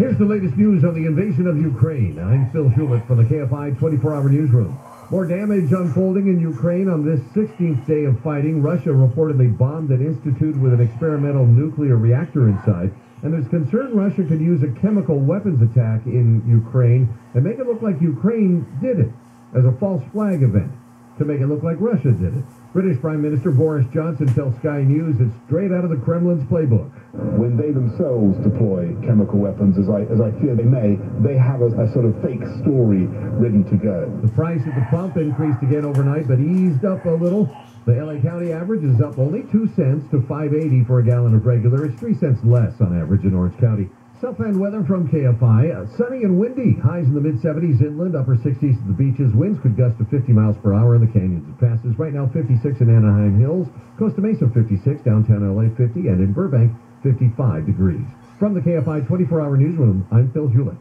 Here's the latest news on the invasion of Ukraine. I'm Phil Hewlett from the KFI 24-hour newsroom. More damage unfolding in Ukraine on this 16th day of fighting. Russia reportedly bombed an institute with an experimental nuclear reactor inside. And there's concern Russia could use a chemical weapons attack in Ukraine and make it look like Ukraine did it as a false flag event to make it look like Russia did it. British Prime Minister Boris Johnson tells Sky News it's straight out of the Kremlin's playbook. When they themselves deploy chemical weapons, as I fear they may, they have a sort of fake story ready to go. The price at the pump increased again overnight, but eased up a little. The LA County average is up only 2 cents to $5.80 for a gallon of regular. It's 3 cents less on average in Orange County. Southland weather from KFI. Sunny and windy. Highs in the mid-70s inland, upper 60s at the beaches. Winds could gust to 50 miles per hour in the canyons and passes. Right now, 56 in Anaheim Hills. Costa Mesa, 56. Downtown LA, 50. And in Burbank, 55 degrees. From the KFI 24-hour newsroom, I'm Phil Hewlett.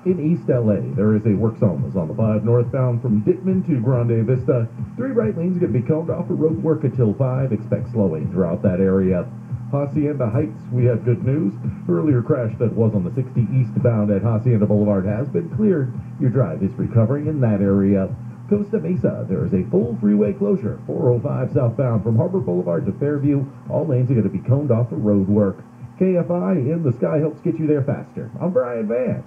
In East LA, there is a work zone that's on the 5 northbound from Dittman to Grande Vista. 3 right lanes are going to be combed off for road work until 5. Expect slowing throughout that area. Hacienda Heights, we have good news. Earlier crash that was on the 60 eastbound at Hacienda Boulevard has been cleared. Your drive is recovering in that area. Costa Mesa, there is a full freeway closure. 405 southbound from Harbor Boulevard to Fairview. All lanes are going to be combed off for road work. KFI in the Sky helps get you there faster. I'm Brian Van.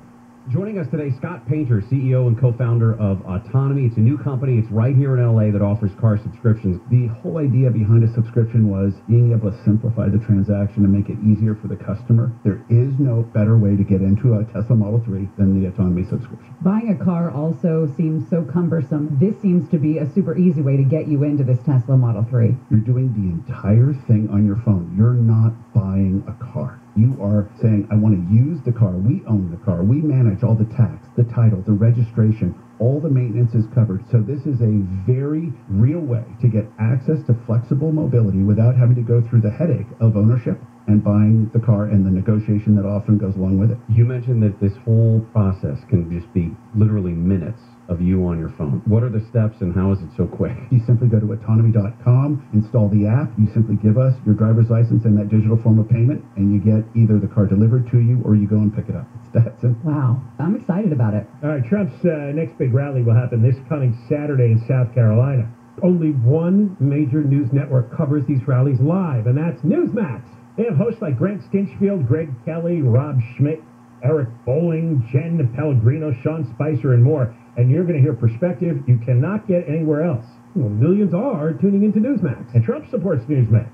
Joining us today, Scott Painter, CEO and co-founder of Autonomy. It's a new company. It's right here in LA that offers car subscriptions. The whole idea behind a subscription was being able to simplify the transaction and make it easier for the customer. There is no better way to get into a Tesla Model 3 than the Autonomy subscription. Buying a car also seems so cumbersome. This seems to be a super easy way to get you into this Tesla Model 3. You're doing the entire thing on your phone. You're not buying a car. You are saying, I want to use the car. We own the car. We manage all the tax, the title, the registration. All the maintenance is covered. So this is a very real way to get access to flexible mobility without having to go through the headache of ownership and buying the car and the negotiation that often goes along with it. You mentioned that this whole process can just be literally minutes of you on your phone. What are the steps and how is it so quick? You simply go to autonomy.com, install the app. You simply give us your driver's license and that digital form of payment, and you get either the car delivered to you or you go and pick it up. It's that simple. Wow, I'm excited about it. All right, Trump's next big rally will happen this coming Saturday in South Carolina. Only one major news network covers these rallies live, and that's Newsmax. They have hosts like Grant Stinchfield, Greg Kelly, Rob Schmidt, Eric Bowling, Jen Pellegrino, Sean Spicer, and more. And you're going to hear perspective you cannot get anywhere else. Well, millions are tuning into Newsmax, and Trump supports Newsmax.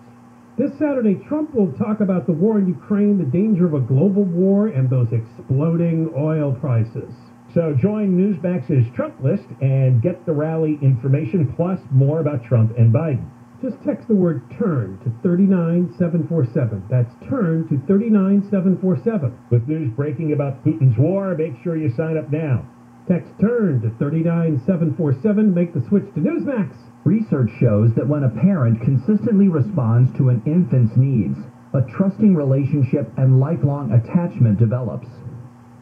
This Saturday, Trump will talk about the war in Ukraine, the danger of a global war, and those exploding oil prices. So join Newsmax's Trump list and get the rally information, plus more about Trump and Biden. Just text the word TURN to 39747. That's TURN to 39747. With news breaking about Putin's war, make sure you sign up now. Text TURN to 39747. Make the switch to Newsmax. Research shows that when a parent consistently responds to an infant's needs, a trusting relationship and lifelong attachment develops.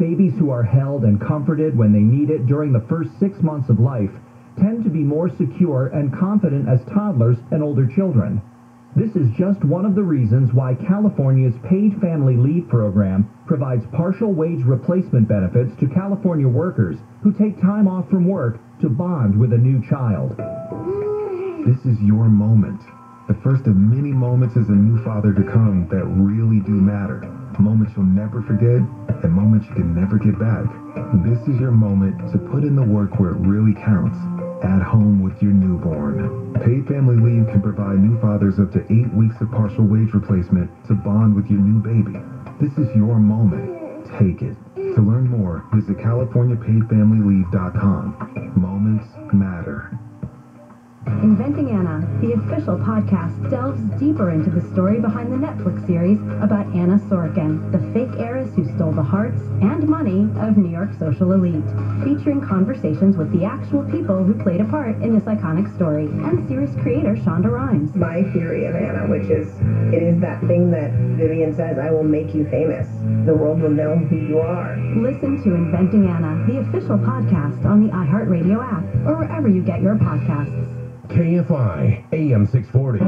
Babies who are held and comforted when they need it during the first 6 months of life tend to be more secure and confident as toddlers and older children. This is just one of the reasons why California's Paid Family Leave program provides partial wage replacement benefits to California workers who take time off from work to bond with a new child. This is your moment. The first of many moments as a new father to come that really do matter. Moments you'll never forget and moments you can never get back. This is your moment to put in the work where it really counts. At home with your newborn. Paid Family Leave can provide new fathers up to 8 weeks of partial wage replacement to bond with your new baby. This is your moment. Take it. To learn more, visit CaliforniaPaidFamilyLeave.com. Moments matter. Inventing Anna, the official podcast, delves deeper into the story behind the Netflix series about Anna Sorokin, the fake heiress who stole the hearts and money of New York social elite, featuring conversations with the actual people who played a part in this iconic story, and series creator Shonda Rhimes. My theory of Anna, which is, it is that thing that Vivian says, I will make you famous. The world will know who you are. Listen to Inventing Anna, the official podcast on the iHeartRadio app, or wherever you get your podcasts. KFI AM 640.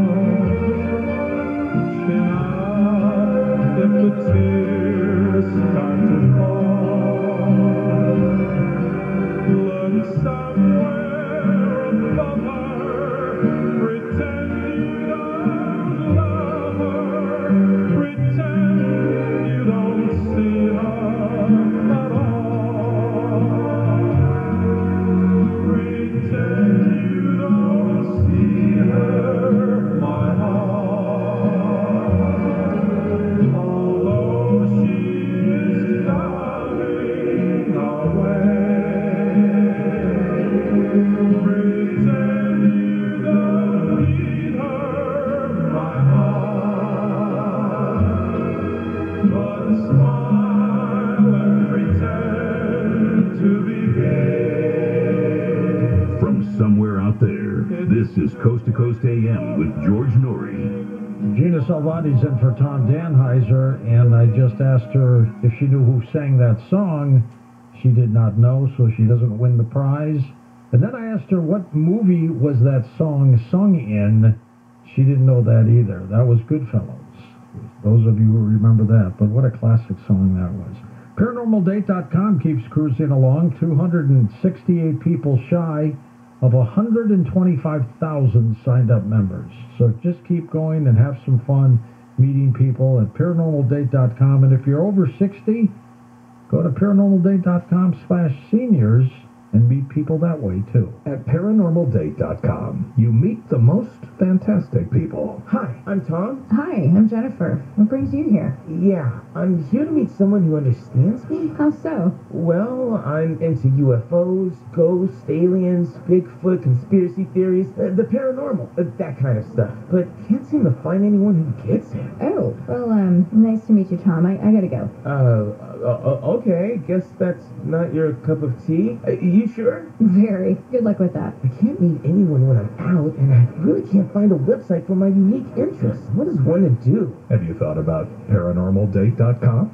If the tears start to fall, look somewhere above her, pretend you don't love her, pretend you don't see her at all, pretend you don't see her, my heart, although she is coming away, pretend you don't need her, my heart, but smile and pretend to be gay. From somewhere out there, this is Coast to Coast AM with George Norrie. Gina Salvati's in for Tom Danheiser, and I just asked her if she knew who sang that song. She did not know, so she doesn't win the prize. And then I asked her what movie was that song sung in. She didn't know that either. That was Goodfellas. Those of you who remember that, but what a classic song that was. ParanormalDate.com keeps cruising along, 268 people shy of 125,000 signed up members. So just keep going and have some fun meeting people at ParanormalDate.com. And if you're over 60, go to ParanormalDate.com/seniors and meet people that way too. At ParanormalDate.com, you meet the most fantastic people. Hi, I'm Tom. Hi, I'm Jennifer. What brings you here? Yeah, I'm here to meet someone who understands me. How so? Well, I'm into UFOs, ghosts, aliens, Bigfoot, conspiracy theories, the paranormal, that kind of stuff. But can't seem to find anyone who gets it. Oh, well, nice to meet you, Tom. I gotta go. Okay, guess that's not your cup of tea. You sure? Very. Good luck with that. I can't meet anyone when I'm out, and I really can't find a website for my unique interests. What is one to do? Have you thought about ParanormalDate.com?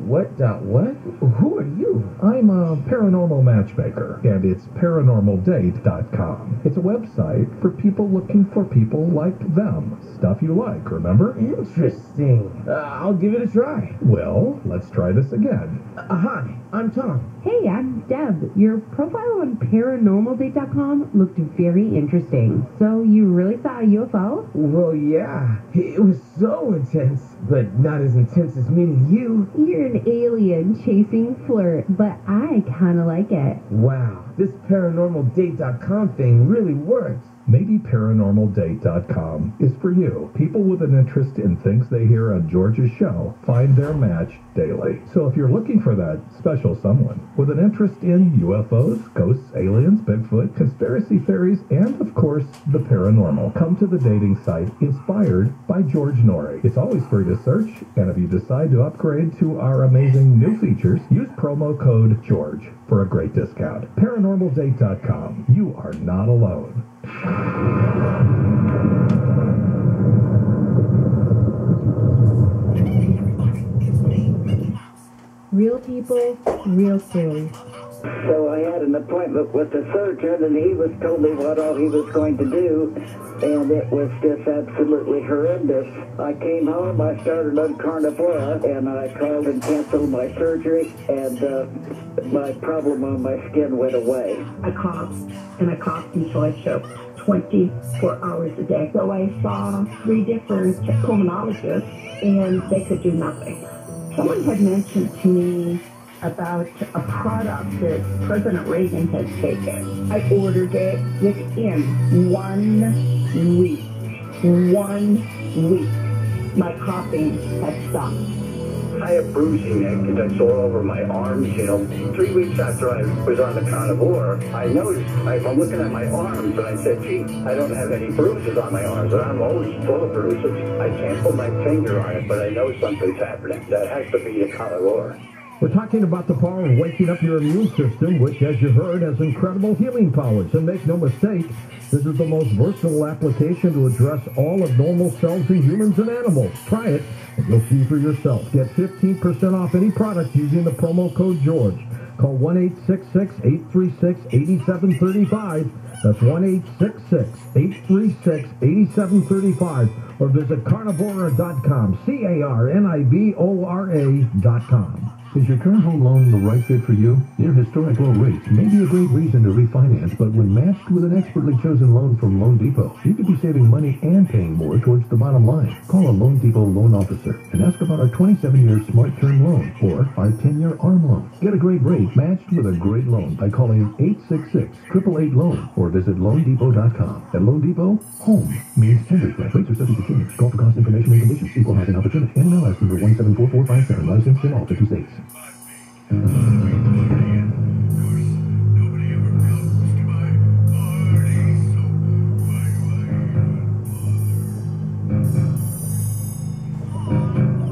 What? Who are you? I'm a paranormal matchmaker, and it's ParanormalDate.com. It's a website for people looking for people like them. Stuff you like, remember? Interesting. I'll give it a try. Well, let's try this again. Hi, I'm Tom. Hey, I'm Deb. Your profile on ParanormalDate.com looked very interesting. So you really saw a UFO? Well, yeah. It was so intense, but not as intense as meeting you. You're an alien chasing flirt, but I kind of like it. Wow, this ParanormalDate.com thing really works. Maybe ParanormalDate.com is for you. People with an interest in things they hear on George's show find their match daily. So if you're looking for that special someone with an interest in UFOs, ghosts, aliens, Bigfoot, conspiracy theories, and of course, the paranormal, come to the dating site inspired by George Norrie. It's always free to search, and if you decide to upgrade to our amazing new features, use promo code GEORGE for a great discount. ParanormalDate.com. You are not alone. Real people, real stories. So I had an appointment with the surgeon, and he was told me what all he was going to do, and it was just absolutely horrendous. I came home, I started on Carnivora, and I called and canceled my surgery, and my problem on my skin went away. I coughed, and I coughed until I choked 24 hours a day. So I saw 3 different pulmonologists, and they could do nothing. Someone had mentioned to me about a product that President Reagan had taken. I ordered it within 1 week. 1 week. My coughing had stopped. I have bruising and I sore over my arms, 3 weeks after I was on the carnivore, I noticed, I'm looking at my arms, and I said, gee, I don't have any bruises on my arms, and I'm always full of bruises. I can't put my finger on it, but I know something's happening. That has to be the carnivore. We're talking about the power of waking up your immune system, which, as you heard, has incredible healing powers. And make no mistake, this is the most versatile application to address all abnormal cells in humans and animals. Try it, and you'll see for yourself. Get 15% off any product using the promo code George. Call 1-866-836-8735. That's 1-866-836-8735. Or visit carnivora.com, carnivora.com. Is your current home loan the right fit for you? Near historic low rates may be a great reason to refinance, but when matched with an expertly chosen loan from Loan Depot, you could be saving money and paying more towards the bottom line. Call a Loan Depot loan officer and ask about our 27-year Smart Term loan or our 10-year ARM loan. Get a great rate matched with a great loan by calling 866-888-LOAN or visit LoanDepot.com. At Loan Depot, home means everything. Rates are subject to change. Call for cost information and conditions. Equal housing opportunity. NMLS number 174457. Licensed in all 50 states.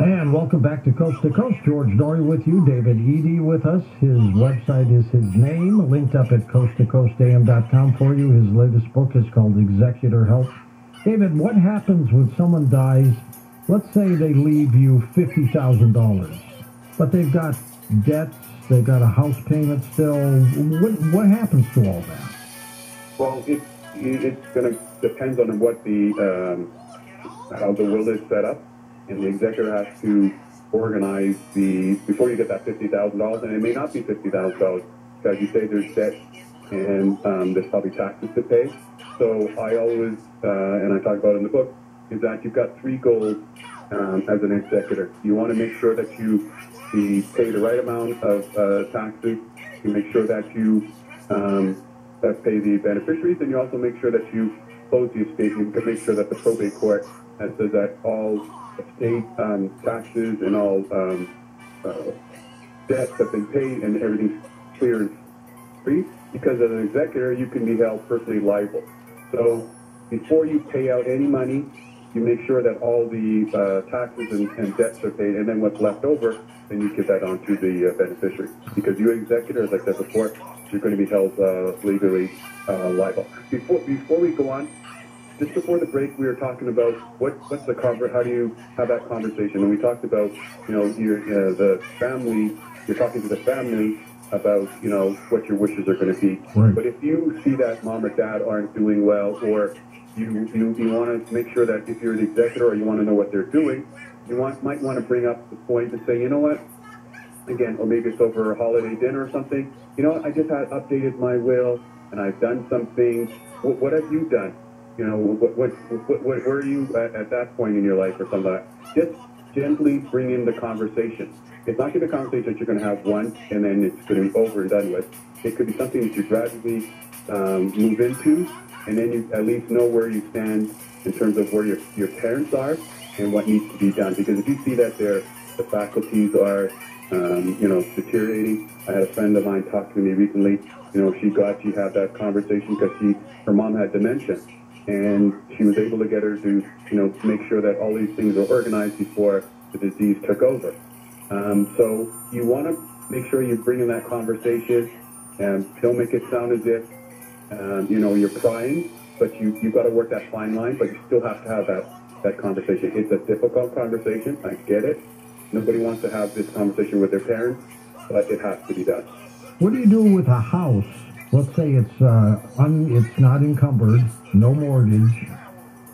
And welcome back to Coast. George Norrie with you. David Eady with us. His website is his name, linked up at coasttocoastam.com for you. His latest book is called Executor Help. David, what happens when someone dies? Let's say they leave you $50,000, but they've got debts, they've got a house payment still. What happens to all that? Well, it's going to depend on what how the will is set up, and the executor has to organize before you get that $50,000, and it may not be $50,000 because you say there's debt and there's probably taxes to pay. So I always, and I talk about it in the book, is that you've got 3 goals as an executor. You want to make sure that you pay the right amount of taxes. You make sure that you pay the beneficiaries, and you also make sure that you close the estate. You can make sure that the probate court says that all estate taxes and all debts have been paid and everything's clear and free. Because as an executor, you can be held personally liable. So before you pay out any money, you make sure that all the taxes and debts are paid, and then what's left over, then you give that on to the beneficiary. Because you executor, as I said before, you're going to be held legally liable. Before we go on, just before the break, we were talking about what's the how do you have that conversation? And we talked about the family. You're talking to the family about what your wishes are going to be. Right. But if you see that mom or dad aren't doing well, or you want to make sure that if you're an executor or you want to know what they're doing, you might want to bring up the point and say, you know what, again, or maybe it's over a holiday dinner or something. I just had updated my will and I've done some things. What have you done? Where are you at that point in your life or something like that? Just gently bring in the conversation. It's not going to be a conversation that you're going to have once and then it's going to be over and done with. It could be something that you gradually move into, and then you at least know where you stand in terms of where your parents are and what needs to be done. Because if you see that the faculties are, deteriorating. I had a friend of mine talk to me recently. She had that conversation because her mom had dementia, and she was able to get her to, make sure that all these things are organized before the disease took over. So you want to make sure you bring in that conversation, and don't make it sound as if you're crying, but you've got to work that fine line, but you still have to have that conversation. It's a difficult conversation. I get it. Nobody wants to have this conversation with their parents, but it has to be done. What do you do with a house? Let's say it's not encumbered, no mortgage.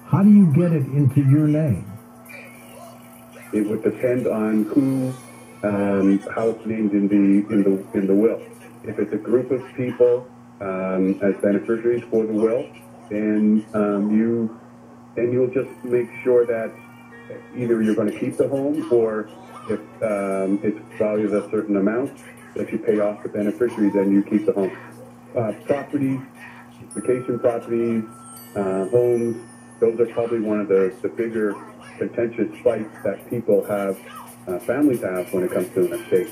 How do you get it into your name? It would depend on how it's named in the will. If it's a group of people as beneficiaries for the will, then you'll just make sure that either you're going to keep the home, or if it's valued a certain amount, that you pay off the beneficiaries and you keep the home. Properties, vacation properties, homes, those are probably one of the bigger contentious fights that people have families have when it comes to an estate.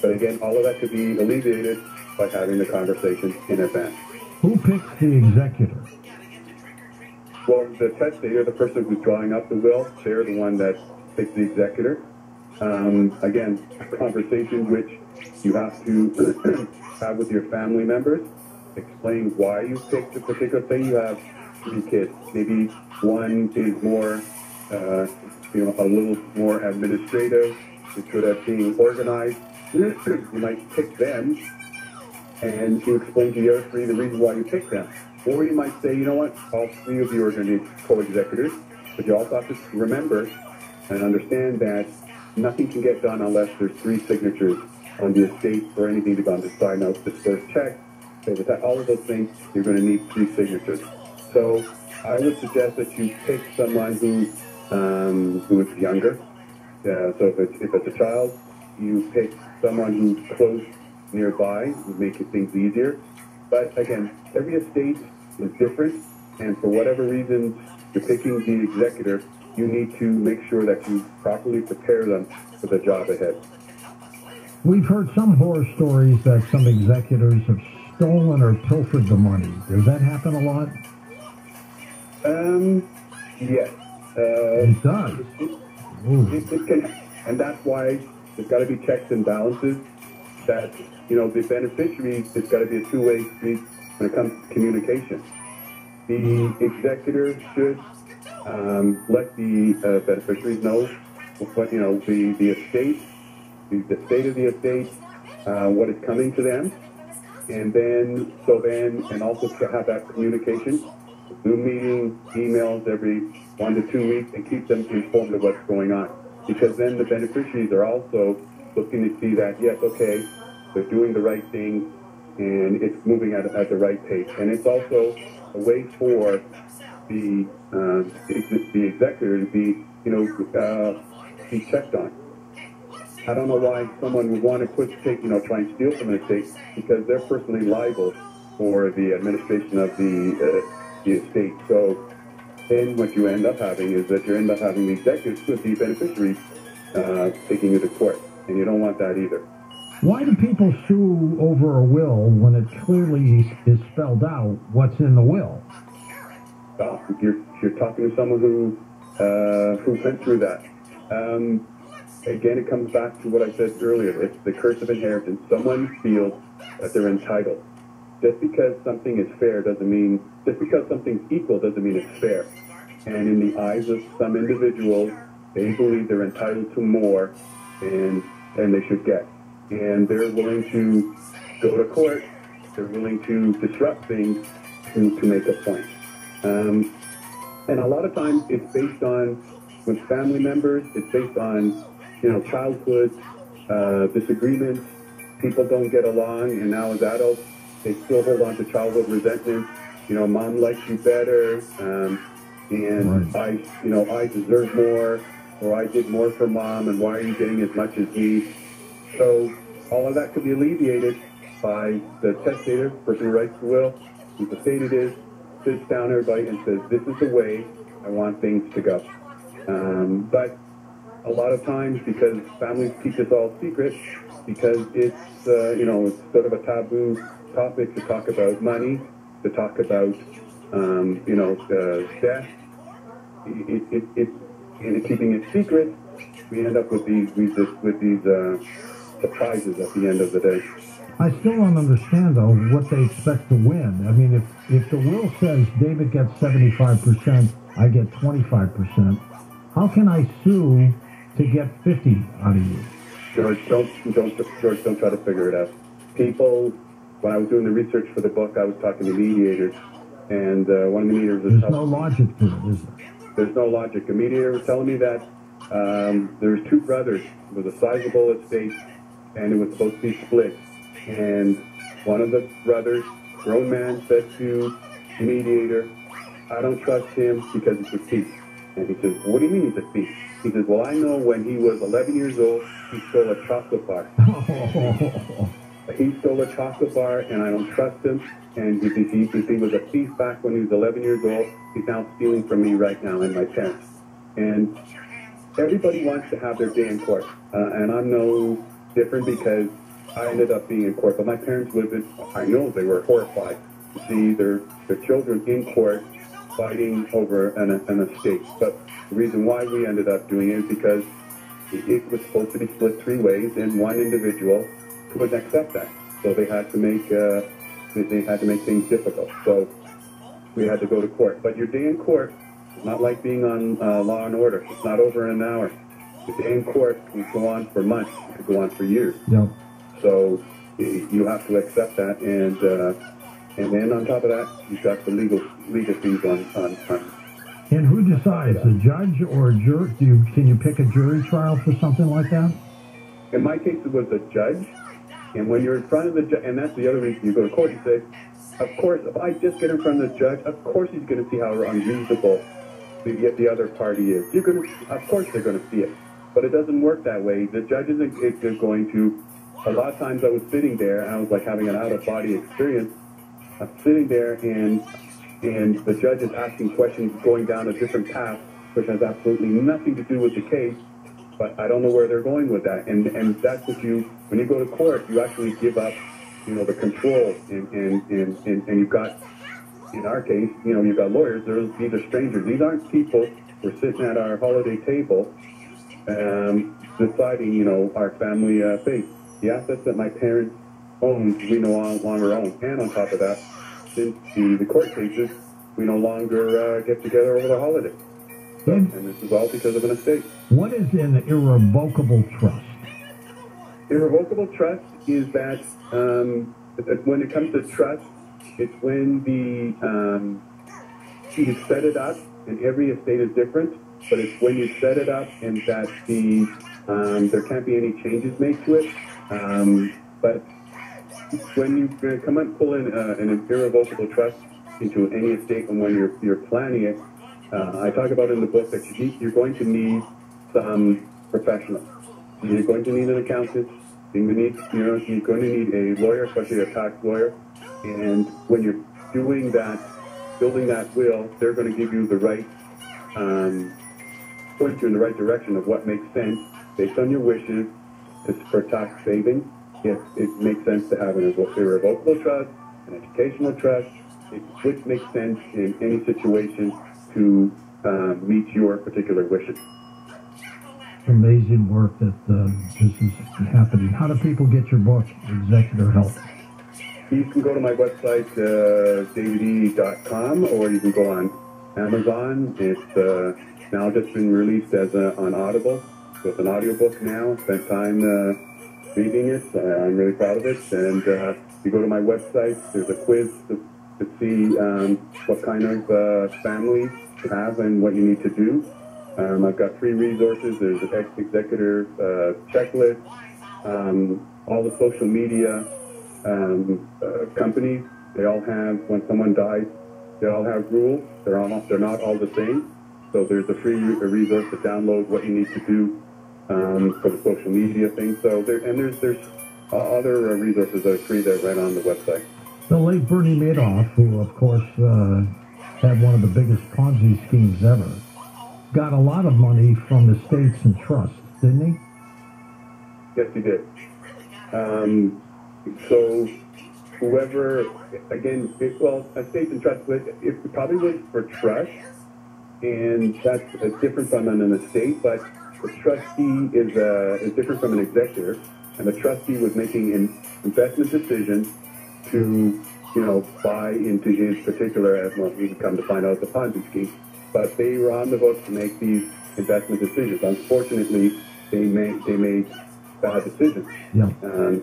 But again, all of that could be alleviated by having the conversation in advance. Who picks the executor? Well, the testator, the person who's drawing up the will, they're the one that picks the executor. Again, a conversation which you have to have with your family members. Explain why you picked a particular thing. You have 3 kids. Maybe one is more, a little more administrative. It's good at being organized. You might pick them, and you explain to the other 3 the reason why you picked them. Or you might say, you know what, all 3 of you are going to be co-executors, but you also have to remember and understand that nothing can get done unless there's 3 signatures on the estate or anything to go on to sign out, disperse checks. So with that, all of those things, you're going to need 3 signatures. So I would suggest that you pick someone who is younger. So if it's a child, you pick someone who's close nearby, making things easier. But again, every estate is different, and for whatever reason you're picking the executor, you need to make sure that you properly prepare them for the job ahead. We've heard some horror stories that some executors have stolen or pilfered the money. Does that happen a lot? Yes. It does. It can, and that's why there's got to be checks and balances. That, the beneficiary, it's got to be a two-way street when it comes to communication. The executor should let the beneficiaries know what, the estate, the state of the estate, what is coming to them, and also to have that communication, Zoom meeting, emails every 1 to 2 weeks, and keep them informed of what's going on. Because then the beneficiaries are also looking to see that, yes, okay, they're doing the right thing, and it's moving at the right pace. And it's also a way for the executor to be, be checked on. I don't know why someone would want to try and steal from an estate, because they're personally liable for the administration of the estate. So then what you end up having is that you end up having the executors with the beneficiaries taking you to court, and you don't want that either. Why do people sue over a will when it clearly is spelled out what's in the will? You're talking to someone who went through that. Again, it comes back to what I said earlier. It's the curse of inheritance. Someone feels that they're entitled. Just because something is fair doesn't mean, just because something's equal doesn't mean it's fair. And in the eyes of some individuals, they believe they're entitled to more than they should get. And they're willing to go to court. They're willing to disrupt things to make a point. And a lot of times it's based on, with family members, it's based on, childhood disagreements. People don't get along, and now as adults, they still hold on to childhood resentment. Mom likes you better, and right. I deserve more, or I did more for mom, and why are you getting as much as me? So all of that could be alleviated by the testator, person who writes the will, whose estate it is, sits down everybody and says, this is the way I want things to go. But a lot of times, because families keep this all secret, because it's, it's sort of a taboo topic to talk about money, to talk about, death, keeping it secret, we end up with these surprises at the end of the day. I still don't understand, though, what they expect to win. I mean, if the will says David gets 75%, I get 25%, how can I sue to get 50 out of you? George, don't try to figure it out. People, when I was doing the research for the book, I was talking to mediators, and one of the mediators was There's no logic to it, is there? There's no logic. A mediator was telling me that there's 2 brothers. It was a sizable estate, and it was supposed to be split. And one of the brothers, grown man, said to the mediator, I don't trust him because he's a thief. And he says, what do you mean he's a thief? He says, well, I know when he was 11 years old, he stole a chocolate bar. He stole a chocolate bar, and I don't trust him. And if he was a thief back when he was 11 years old, he's now stealing from me right now and my parents. And everybody wants to have their day in court, and I'm no different because I ended up being in court. But my parents I know they were horrified to see their children in court fighting over an estate. But the reason why we ended up doing it is because it was supposed to be split 3 ways, and one individual couldn't accept that. So they had to make things difficult. So we had to go to court. But your day in court is not like being on Law and Order. It's not over in an hour. The day in court can go on for months. It could go on for years. Yep. So you have to accept that, and then on top of that, you've got the legal fees on. And who decides, a judge or a jury? Can you pick a jury trial for something like that? In my case, it was a judge, and when you're in front of the judge, and that's the other reason you go to court, you say, of course, if I just get in front of the judge, of course he's going to see how unreasonable the other party is. Of course they're going to see it. But it doesn't work that way. The judge is going to, a lot of times I was sitting there, and I was like having an out-of-body experience. I'm sitting there, and the judge is asking questions going down a different path, which has absolutely nothing to do with the case, but I don't know where they're going with that. And that's what when you go to court, you actually give up, the control, and you've got, in our case, you've got lawyers. These are strangers. These aren't people who are sitting at our holiday table deciding, our family fate. The assets that my parents owned, we no longer own. And on top of that, since the court cases, we no longer get together over the holiday. And this is all because of an estate. What is an irrevocable trust? Irrevocable trust is that when it comes to trust, it's when you set it up, and every estate is different, but it's when you set it up and that there can't be any changes made to it. But when you come and pull in an irrevocable trust into any estate, and when you're planning it, I talk about in the book that you're going to need some professionals. You're going to need an accountant. You're going to need a lawyer, especially a tax lawyer. And when you're doing that, building that will, they're going to give you the right, point you in the right direction of what makes sense based on your wishes for tax saving. Yes, it makes sense to have an irrevocable trust, an educational trust, which makes sense in any situation to meet your particular wishes. Amazing work that this is happening. How do people get your book, Executor Health? You can go to my website, david.com, or you can go on Amazon. It's now just been released as on Audible. So it's an audiobook now. Spent time reading it. I'm really proud of it. And you go to my website, there's a quiz to see what kind of family you have and what you need to do. I've got 3 resources. There's an ex-executor checklist, all the social media companies. They all have, when someone dies, they all have rules. They're not all the same. So there's a free resource to download what you need to do for the social media thing. So there's other resources that are free there right on the website. The late Bernie Madoff, who of course had one of the biggest Ponzi schemes ever, got a lot of money from estates and trusts, didn't he? Yes, he did. So whoever, again, estates and trusts, it probably was for trust, and that's different from an estate, but the trustee is different from an executor, and the trustee was making an investment decision to, buy into his particular, as well, we can come to find out, the Ponzi scheme. But they were on the hook to make these investment decisions. Unfortunately, they made bad decisions. Yeah.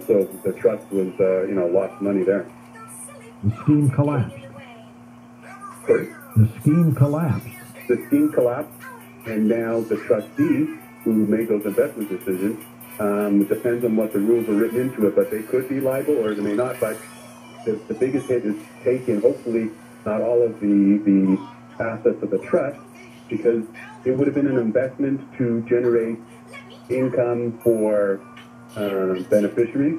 So the trust was, lost money there. The scheme collapsed. Sorry? The scheme collapsed. The scheme collapsed, and now the trustee who made those investment decisions, depends on what the rules are written into it, but they could be liable or they may not. But the biggest hit is taken, hopefully not all of the assets of the trust, because it would have been an investment to generate income for beneficiaries.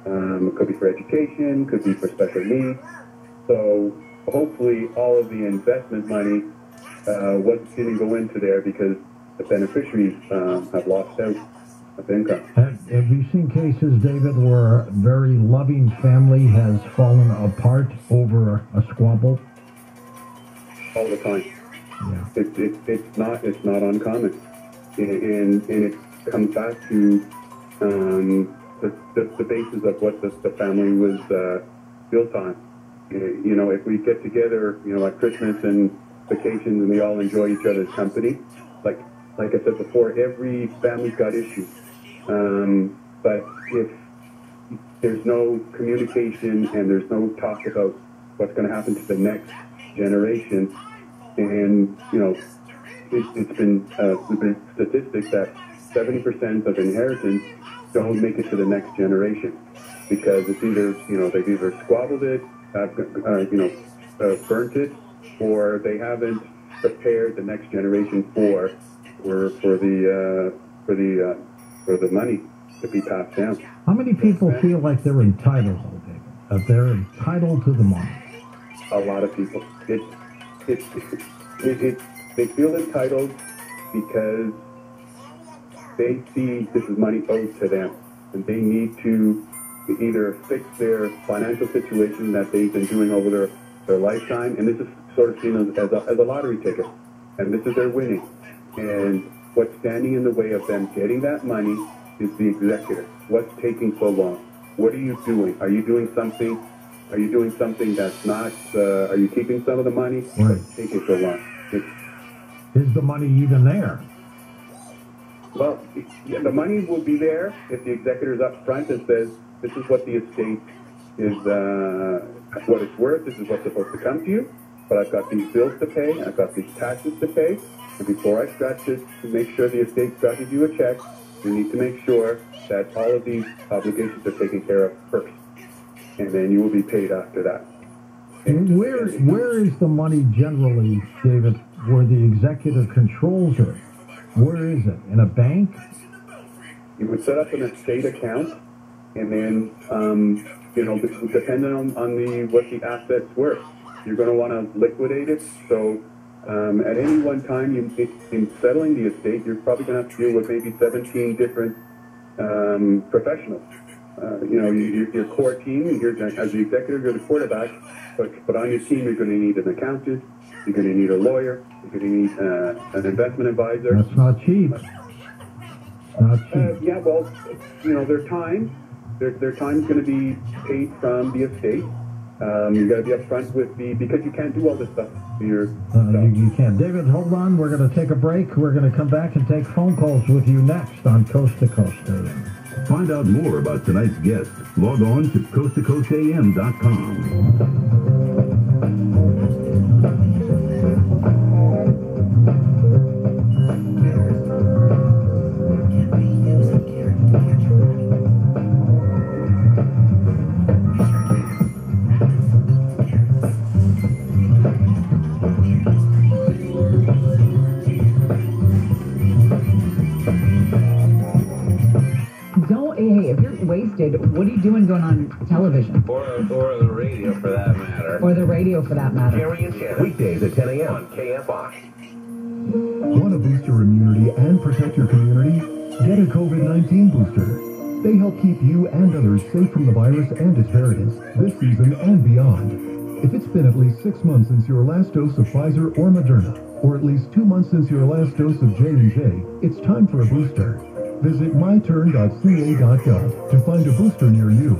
It could be for education, could be for special needs. So hopefully all of the investment money didn't go into there, because the beneficiaries have lost out of income. Have you seen cases, David, where a very loving family has fallen apart over a squabble? All the time. Yeah. It's not uncommon, and it comes back to the basis of what the family was built on. You know, if we get together, you know, at Christmas and vacations, and we all enjoy each other's company, like I said before, every family's got issues. But if there's no communication and there's no talk about what's going to happen to the next generation, and you know, it's been statistics that 70% of inheritance don't make it to the next generation because it's either, you know, they've either squabbled it, burnt it, or they haven't prepared the next generation for the money to be passed down. How many people feel like they're entitled, David? That they're entitled to the money? A lot of people. They feel entitled because they see this is money owed to them, and they need to either fix their financial situation that they've been doing over their lifetime, and this is sort of seen as a lottery ticket, and this is their winning. And what's standing in the way of them getting that money is the executor. What's taking so long? What are you doing? Are you doing something? Are you doing something that's not? Are you keeping some of the money? Right. What's taking so long? Is the money even there? Well, the money will be there if the executor is up front and says, this is what the estate is, what it's worth, this is what's supposed to come to you, but I've got these bills to pay, I've got these taxes to pay, and before I stretch it to make sure the estate stretches you a check, you need to make sure that all of these obligations are taken care of first, and then you will be paid after that. Where is the money generally, David, where the executor controls it? Where is it? In a bank? You would set up an estate account, and then, depending on what the asset's worth, you're going to want to liquidate it. So at any one time, in settling the estate, you're probably going to have to deal with maybe 17 different professionals. Your core team, as the executive, you're the quarterback, but on your team, you're going to need an accountant, you're going to need a lawyer, you're going to need an investment advisor. That's not cheap. Not cheap. Yeah, well, their time is going to be paid from the estate. You got to be upfront with because you can't do all this stuff. You can't. David, hold on. We're going to take a break. We're going to come back and take phone calls with you next on Coast to Coast AM. Find out more about tonight's guest. Log on to coasttocoastam.com. Wasted. What are you doing going on television? Or the radio for that matter. Or the radio for that matter. Gary and Shannon. Weekdays at 10 a.m. on KFI. Want to boost your immunity and protect your community? Get a COVID-19 booster. They help keep you and others safe from the virus and its variants this season and beyond. If it's been at least 6 months since your last dose of Pfizer or Moderna, or at least 2 months since your last dose of J&J, it's time for a booster. Visit myturn.ca.gov to find a booster near you.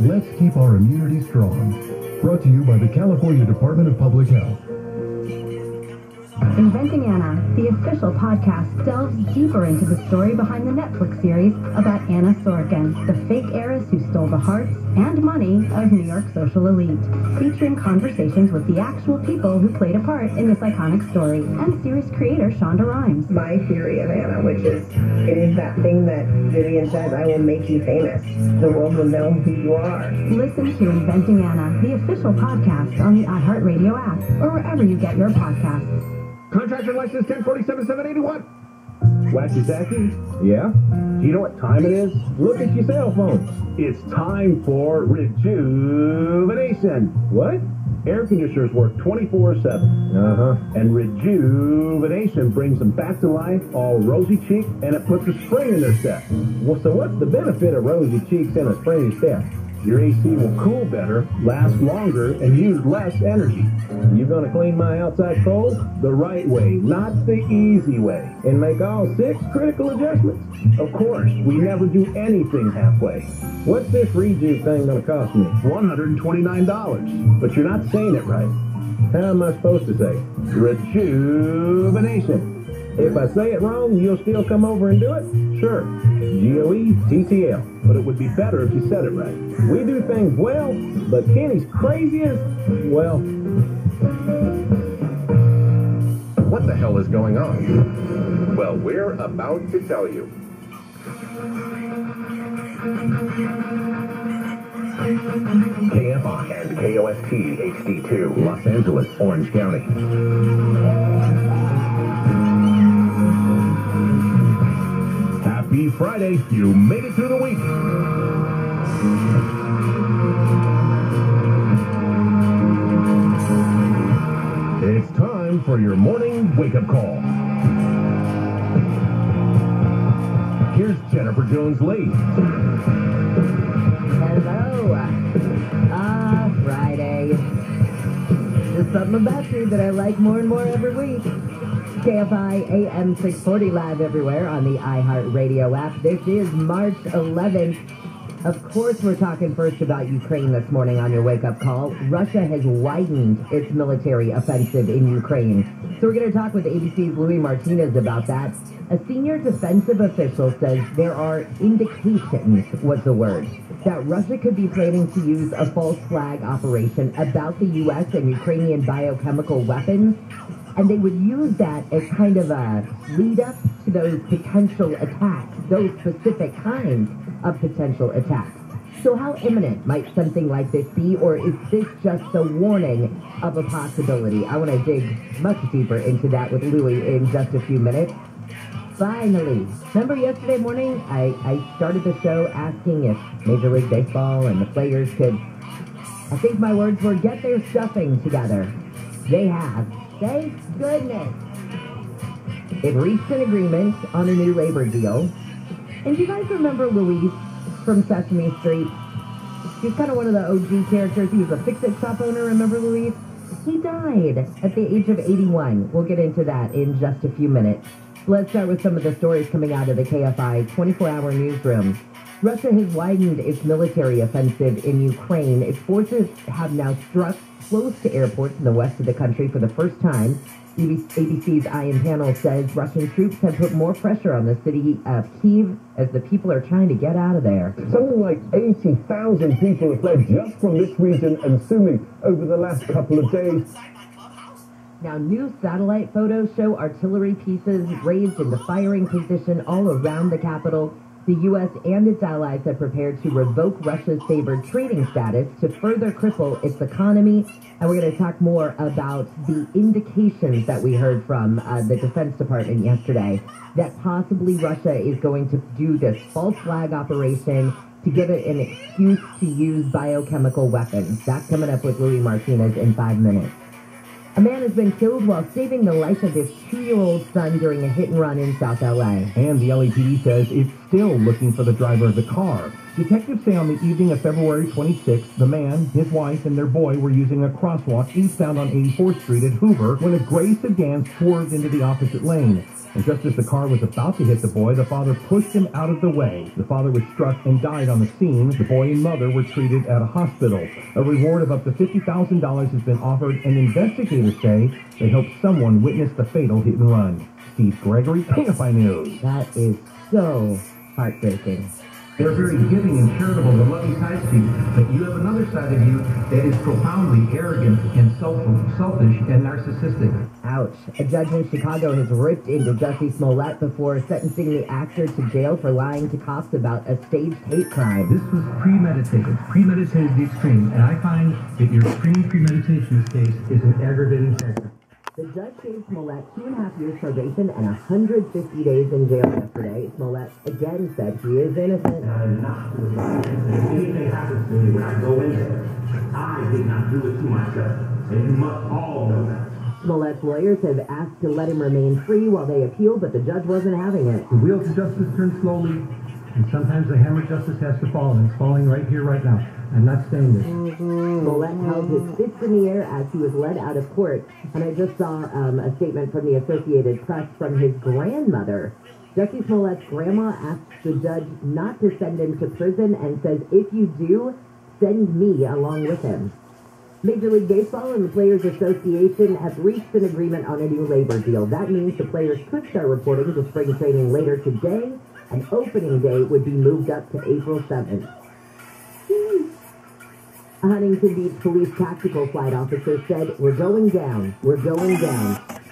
Let's keep our immunity strong. Brought to you by the California Department of Public Health. Inventing Anna, the official podcast, delves deeper into the story behind the Netflix series about Anna Sorokin, the fake heiress who stole the hearts and money of New York social elite, featuring conversations with the actual people who played a part in this iconic story, and series creator Shonda Rhimes. My theory of Anna, which is, it is that thing that Vivian says, I will make you famous. The world will know who you are. Listen to Inventing Anna, the official podcast on the iHeartRadio app, or wherever you get your podcasts. Contractor license 1047781. Wacky Tacky? Yeah? Do you know what time it is? Look at your cell phone. It's time for rejuvenation. What? Air conditioners work 24/7. And rejuvenation brings them back to life, all rosy cheeked, and it puts a spring in their step. Well, so what's the benefit of rosy cheeks and a springy step? Your AC will cool better, last longer, and use less energy. You gonna clean my outside cold? The right way, not the easy way. And make all 6 critical adjustments? Of course, we never do anything halfway. What's this reju thing gonna cost me? $129. But you're not saying it right. How am I supposed to say? Rejuvenation. If I say it wrong, you'll still come over and do it? Sure. GOETTL. But it would be better if you said it right. We do things well, but Kenny's crazy as, well. What the hell is going on? Well, we're about to tell you. KFI and KOST HD2, Los Angeles, Orange County. Happy Friday. You made it through the week. It's time for your morning wake-up call. Here's Jennifer Jones-Lee. Hello. Friday. There's something about you that I like more and more every week. KFI AM 640 live everywhere on the iHeartRadio app. This is March 11th. Of course, we're talking first about Ukraine this morning on your wake-up call. Russia has widened its military offensive in Ukraine. So we're going to talk with ABC's Louis Martinez about that. A senior defensive official says there are indications, what's the word, that Russia could be planning to use a false flag operation about the U.S. and Ukrainian biochemical weapons. And they would use that as kind of a lead-up to those potential attacks, those specific kinds of potential attacks. So how imminent might something like this be, or is this just a warning of a possibility? I want to dig much deeper into that with Louis in just a few minutes. Finally, remember yesterday morning, I started the show asking if Major League Baseball and the players could, I think my words were, get their stuffing together. They have. Thank goodness. It reached an agreement on a new labor deal. And do you guys remember Louise from Sesame Street? He's kind of one of the OG characters. He was a fix-it shop owner, remember Louise? He died at the age of 81. We'll get into that in just a few minutes. Let's start with some of the stories coming out of the KFI 24-hour newsroom. Russia has widened its military offensive in Ukraine. Its forces have now struck close to airports in the west of the country for the first time. ABC's Ian Panel says Russian troops have put more pressure on the city of Kyiv as the people are trying to get out of there. Something like 80,000 people have fled just from this region and Sumy over the last couple of days. Now, new satellite photos show artillery pieces raised into firing position all around the capital. The U.S. and its allies have prepared to revoke Russia's favored trading status to further cripple its economy. And we're going to talk more about the indications that we heard from the Defense Department yesterday that possibly Russia is going to do this false flag operation to give it an excuse to use biochemical weapons. That's coming up with Louis Martinez in 5 minutes. A man has been killed while saving the life of his 2-year-old son during a hit-and-run in South L.A. And the LAPD says it's still looking for the driver of the car. Detectives say on the evening of February 26th, the man, his wife, and their boy were using a crosswalk eastbound on 84th Street at Hoover when a gray sedan swerved into the opposite lane. And just as the car was about to hit the boy, the father pushed him out of the way. The father was struck and died on the scene. The boy and mother were treated at a hospital. A reward of up to $50,000 has been offered, and investigators say they hope someone witnessed the fatal hit and run. Steve Gregory, KFI News. That is so heartbreaking. They're very giving and charitable, the loving side to you, but you have another side of you that is profoundly arrogant and selfish and narcissistic. Ouch. A judge in Chicago has ripped into Jussie Smollett before sentencing the actor to jail for lying to cops about a staged hate crime. This was premeditated to the extreme, and I find that your extreme premeditation in this case is an aggravating factor. The judge gave Smollett 2.5 years probation and 150 days in jail yesterday. Smollett again said he is innocent. I'm not innocent. If anything happens to me when I go in there, I did not do it to myself. They must all know that. Smollett's lawyers have asked to let him remain free while they appeal, but the judge wasn't having it. The wheels of justice turn slowly, and sometimes the hammer of justice has to fall, and it's falling right here, right now. I'm not saying this. Smollett held his fists in the air as he was led out of court, and I just saw a statement from the Associated Press from his grandmother. Jesse Smollett's grandma asks the judge not to send him to prison and says, if you do, send me along with him. Major League Baseball and the Players Association have reached an agreement on a new labor deal. That means the players could start reporting to spring training later today, and opening day would be moved up to April 7th. A Huntington Beach police tactical flight officer said, we're going down,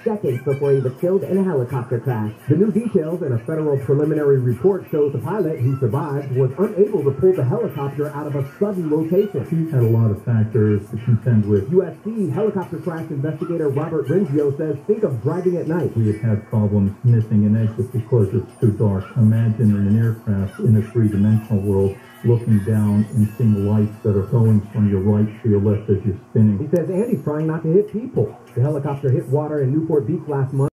seconds before he was killed in a helicopter crash. The new details in a federal preliminary report shows the pilot who survived was unable to pull the helicopter out of a sudden location. He's had a lot of factors to contend with. USC helicopter crash investigator Robert Rengio says, think of driving at night. We have had problems missing an exit because it's too dark. Imagine in an aircraft in a three-dimensional world looking down and seeing lights that are going from your right to your left as you're spinning. He says Andy's trying not to hit people. The helicopter hit water in Newport Beach last month.